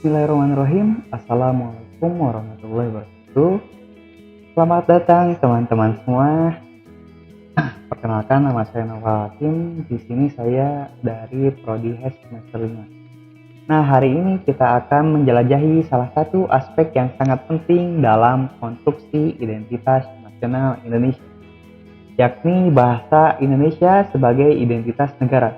Bismillahirrahmanirrahim. Assalamualaikum warahmatullahi wabarakatuh. Selamat datang teman-teman semua. Perkenalkan, nama saya Naufal Hakim. Di sini saya dari Prodi HES semester 5. Nah, hari ini kita akan menjelajahi salah satu aspek yang sangat penting dalam konstruksi identitas nasional Indonesia, yakni bahasa Indonesia sebagai identitas negara.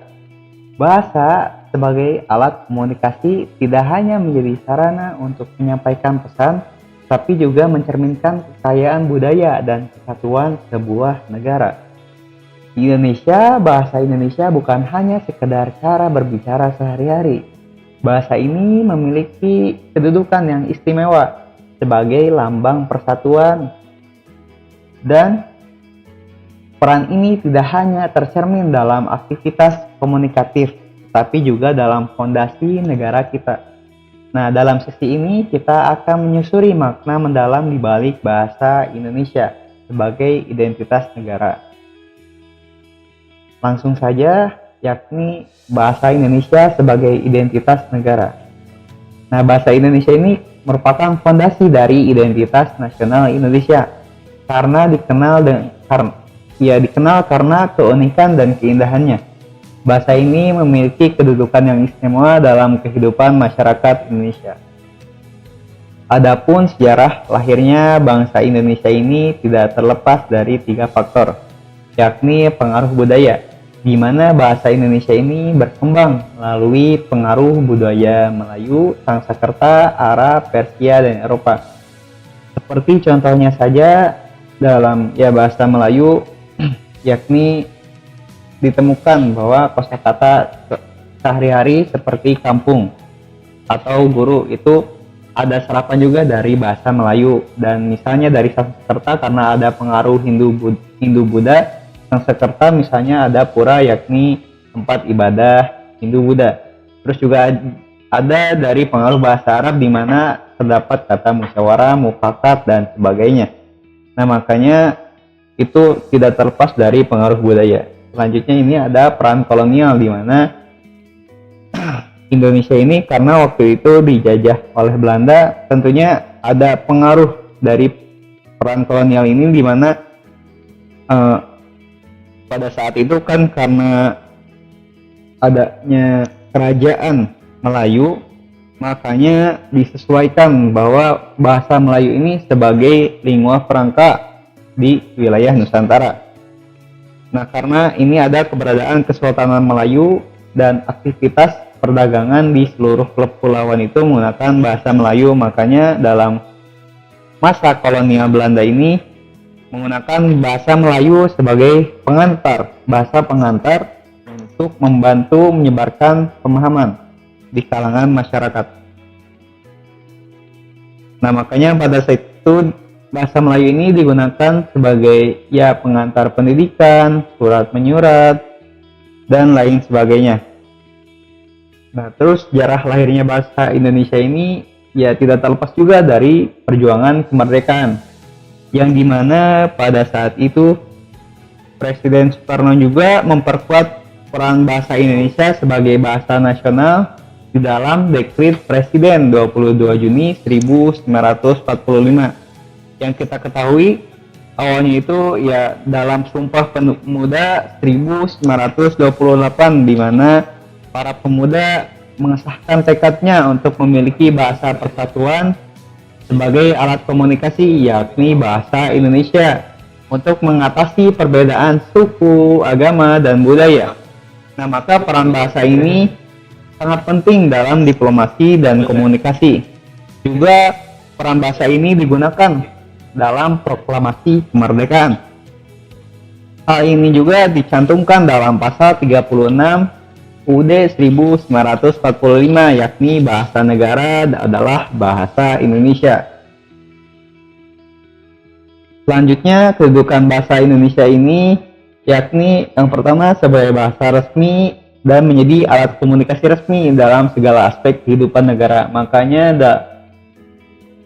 Bahasa sebagai alat komunikasi tidak hanya menjadi sarana untuk menyampaikan pesan, tapi juga mencerminkan kekayaan budaya dan kesatuan sebuah negara. Di Indonesia, bahasa Indonesia bukan hanya sekedar cara berbicara sehari-hari. Bahasa ini memiliki kedudukan yang istimewa sebagai lambang persatuan, dan peran ini tidak hanya tercermin dalam aktivitas komunikatif, tapi juga dalam fondasi negara kita. Nah, dalam sesi ini kita akan menyusuri makna mendalam di balik bahasa Indonesia sebagai identitas negara. Langsung saja, yakni bahasa Indonesia sebagai identitas negara. Nah, bahasa Indonesia ini merupakan fondasi dari identitas nasional Indonesia karena dikenal karena keunikan dan keindahannya. Bahasa ini memiliki kedudukan yang istimewa dalam kehidupan masyarakat Indonesia. Adapun sejarah lahirnya bangsa Indonesia ini tidak terlepas dari 3 faktor, yakni pengaruh budaya, di mana bahasa Indonesia ini berkembang melalui pengaruh budaya Melayu, Sanskerta, Arab, Persia, dan Eropa. Seperti contohnya saja dalam bahasa Melayu, yakni ditemukan bahwa kosakata sehari-hari seperti kampung atau guru itu ada serapan juga dari bahasa Melayu, dan misalnya dari Sanskerta karena ada pengaruh Hindu-Buddha. Sanskerta misalnya ada pura, yakni tempat ibadah Hindu-Buddha. Terus juga ada dari pengaruh bahasa Arab di mana terdapat kata musyawarah, mufakat, dan sebagainya. Nah, makanya itu tidak terlepas dari pengaruh budaya. Selanjutnya ini ada peran kolonial, di mana Indonesia ini karena waktu itu dijajah oleh Belanda, tentunya ada pengaruh dari peran kolonial ini, di mana pada saat itu kan karena adanya kerajaan Melayu, makanya disesuaikan bahwa bahasa Melayu ini sebagai lingua franca di wilayah Nusantara. Nah, karena ini ada keberadaan Kesultanan Melayu dan aktivitas perdagangan di seluruh kepulauan itu menggunakan bahasa Melayu, makanya dalam masa kolonial Belanda ini menggunakan bahasa Melayu sebagai bahasa pengantar untuk membantu menyebarkan pemahaman di kalangan masyarakat. Nah, makanya pada saat itu bahasa Melayu ini digunakan sebagai pengantar pendidikan, surat menyurat, dan lain sebagainya. Nah, terus sejarah lahirnya bahasa Indonesia ini tidak terlepas juga dari perjuangan kemerdekaan, yang dimana pada saat itu Presiden Soekarno juga memperkuat peran bahasa Indonesia sebagai bahasa nasional di dalam Dekrit Presiden 22 Juni 1945. Yang kita ketahui awalnya itu dalam Sumpah Pemuda 1928, di mana para pemuda mengesahkan tekadnya untuk memiliki bahasa persatuan sebagai alat komunikasi, yakni bahasa Indonesia, untuk mengatasi perbedaan suku, agama, dan budaya. Nah, maka peran bahasa ini sangat penting dalam diplomasi dan komunikasi. Juga peran bahasa ini digunakan dalam proklamasi kemerdekaan. Hal ini juga dicantumkan dalam pasal 36 UUD 1945, yakni bahasa negara adalah bahasa Indonesia. Selanjutnya, kedudukan bahasa Indonesia ini yakni yang pertama sebagai bahasa resmi dan menjadi alat komunikasi resmi dalam segala aspek kehidupan negara. Makanya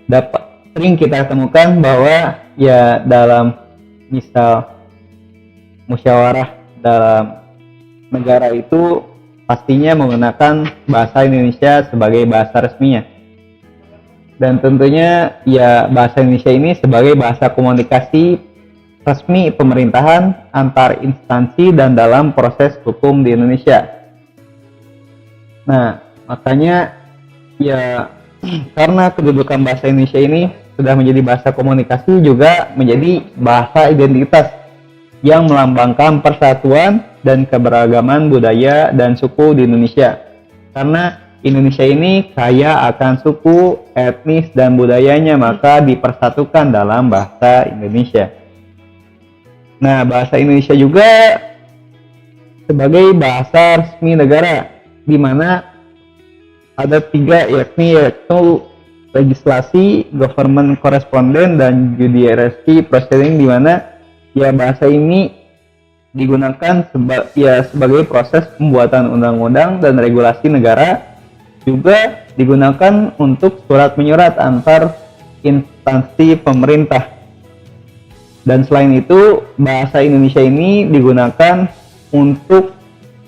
dapat sering kita temukan bahwa dalam misal musyawarah dalam negara itu pastinya menggunakan bahasa Indonesia sebagai bahasa resminya. Dan tentunya ya bahasa Indonesia ini sebagai bahasa komunikasi resmi pemerintahan antar instansi dan dalam proses hukum di Indonesia. Nah, makanya ya karena kedudukan bahasa Indonesia ini sudah menjadi bahasa komunikasi, juga menjadi bahasa identitas yang melambangkan persatuan dan keberagaman budaya dan suku di Indonesia. Karena Indonesia ini kaya akan suku, etnis, dan budayanya, maka dipersatukan dalam bahasa Indonesia. Nah, bahasa Indonesia juga sebagai bahasa resmi negara, di mana ada 3, yaitu legislasi, government correspondence, dan judiciary proceeding, di mana ya bahasa ini digunakan sebagai proses pembuatan undang-undang dan regulasi negara, juga digunakan untuk surat menyurat antar instansi pemerintah. Dan selain itu, bahasa Indonesia ini digunakan untuk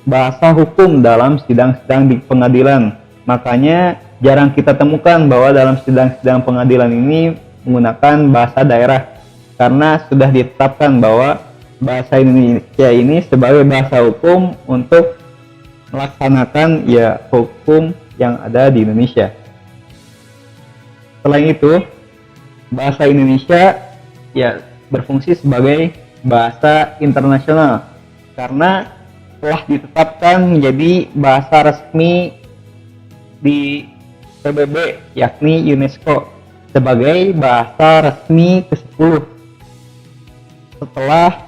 bahasa hukum dalam sidang-sidang di pengadilan. Makanya jarang kita temukan bahwa dalam sidang-sidang pengadilan ini menggunakan bahasa daerah, karena sudah ditetapkan bahwa bahasa Indonesia ini sebagai bahasa hukum untuk melaksanakan ya hukum yang ada di Indonesia. Selain itu, bahasa Indonesia ya berfungsi sebagai bahasa internasional karena telah ditetapkan menjadi bahasa resmi di PBB, yakni UNESCO, sebagai bahasa resmi ke-10 setelah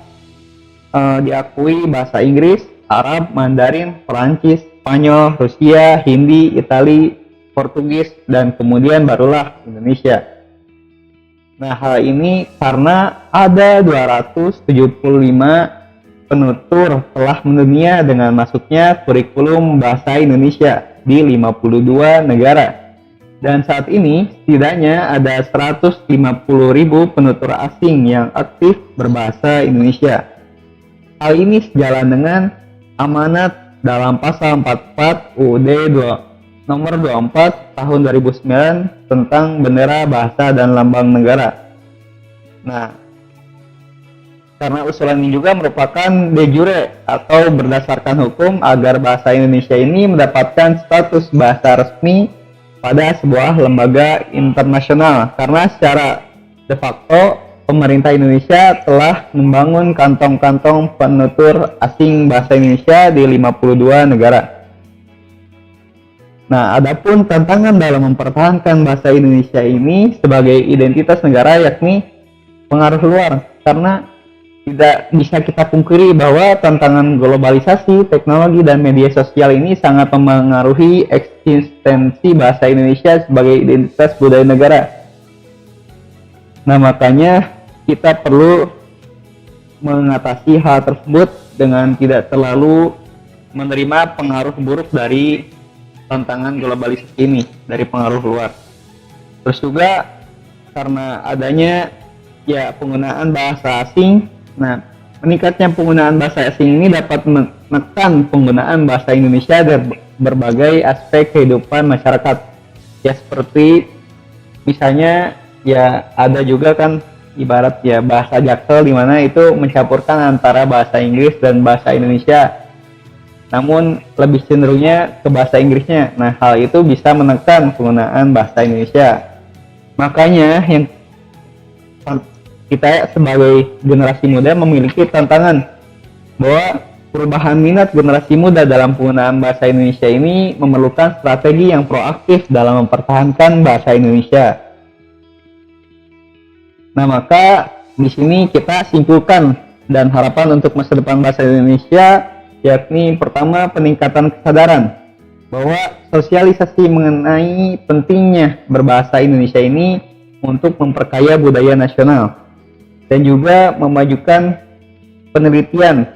diakui bahasa Inggris, Arab, Mandarin, Perancis, Spanyol, Rusia, Hindi, Itali, Portugis, dan kemudian barulah Indonesia. Nah, hal ini karena ada 275 penutur telah mendunia dengan masuknya kurikulum bahasa Indonesia di 52 negara. Dan saat ini setidaknya ada 150.000 penutur asing yang aktif berbahasa Indonesia. Hal ini sejalan dengan amanat dalam pasal 44 UUD nomor 24 tahun 2009 tentang bendera, bahasa, dan lambang negara. Nah, karena usulan ini juga merupakan de jure atau berdasarkan hukum agar bahasa Indonesia ini mendapatkan status bahasa resmi pada sebuah lembaga internasional, karena secara de facto pemerintah Indonesia telah membangun kantong-kantong penutur asing bahasa Indonesia di 52 negara. Nah, adapun tantangan dalam mempertahankan bahasa Indonesia ini sebagai identitas negara yakni pengaruh luar, karena tidak bisa kita pungkiri bahwa tantangan globalisasi, teknologi, dan media sosial ini sangat memengaruhi eksistensi bahasa Indonesia sebagai identitas budaya negara. Nah, makanya kita perlu mengatasi hal tersebut dengan tidak terlalu menerima pengaruh buruk dari tantangan globalisasi ini, dari pengaruh luar. Terus juga karena adanya ya penggunaan bahasa asing, nah meningkatnya penggunaan bahasa asing ini dapat menekan penggunaan bahasa Indonesia dari berbagai aspek kehidupan masyarakat. Ya seperti misalnya ya ada juga kan ibarat ya bahasa Jaksel, di mana itu mencampurkan antara bahasa Inggris dan bahasa Indonesia, namun lebih cenderungnya ke bahasa Inggrisnya. Nah, hal itu bisa menekan penggunaan bahasa Indonesia. Makanya yang kita sebagai generasi muda memiliki tantangan bahwa perubahan minat generasi muda dalam penggunaan bahasa Indonesia ini memerlukan strategi yang proaktif dalam mempertahankan bahasa Indonesia. Nah, maka di sini kita simpulkan dan harapan untuk masa depan bahasa Indonesia yakni pertama, peningkatan kesadaran bahwa sosialisasi mengenai pentingnya berbahasa Indonesia ini untuk memperkaya budaya nasional dan juga memajukan penelitian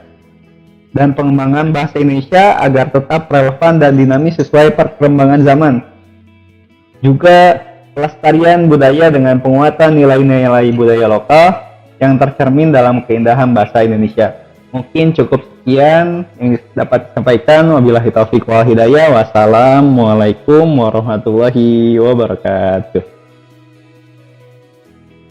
dan pengembangan bahasa Indonesia agar tetap relevan dan dinamis sesuai perkembangan zaman. Juga pelestarian budaya dengan penguatan nilai-nilai budaya lokal yang tercermin dalam keindahan bahasa Indonesia. Mungkin cukup sekian yang dapat disampaikan. Wabillahi taufiq wal hidayah. Wassalamualaikum warahmatullahi wabarakatuh.